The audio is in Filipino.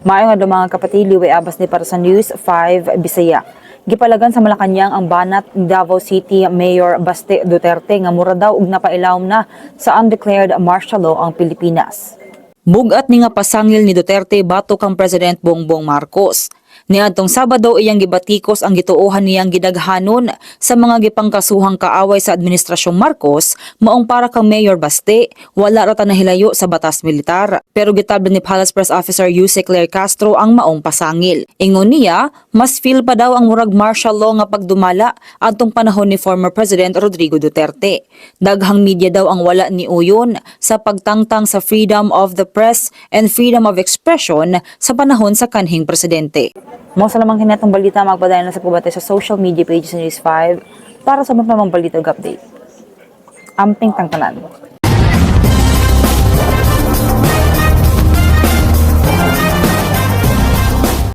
Maayo nga mga kapatid, liway abas ni para sa News 5 Bisaya. Gipalagan sa Malacañang ang banat ni Davao City Mayor Baste Duterte nga mura daw og napailawom na sa undeclared martial law ang Pilipinas. Bugat ni nga pasangil ni Duterte batok kang President Bongbong Marcos. Niadtong Sabado iyang gibatikos ang gituohan niyang gidaghanon sa mga gipangkasuhang kaaway sa Administrasyong Marcos maong para kang Mayor Baste, wala ra ta nahilayo sa batas militar. Pero gitablan ni Palace Press Officer Yuse Claire Castro ang maong pasangil. Ingon niya, mas feel pa daw ang murag martial law nga pagdumala adtong panahon ni former President Rodrigo Duterte. Daghang media daw ang wala ni uyon sa pagtangtang sa freedom of the press and freedom of expression sa panahon sa kanhing presidente. Mo sa lamang kinatong balita, magpadayon na sa pubate sa social media pages ni News 5 para sa mga balita ug update. Amping tangtanan.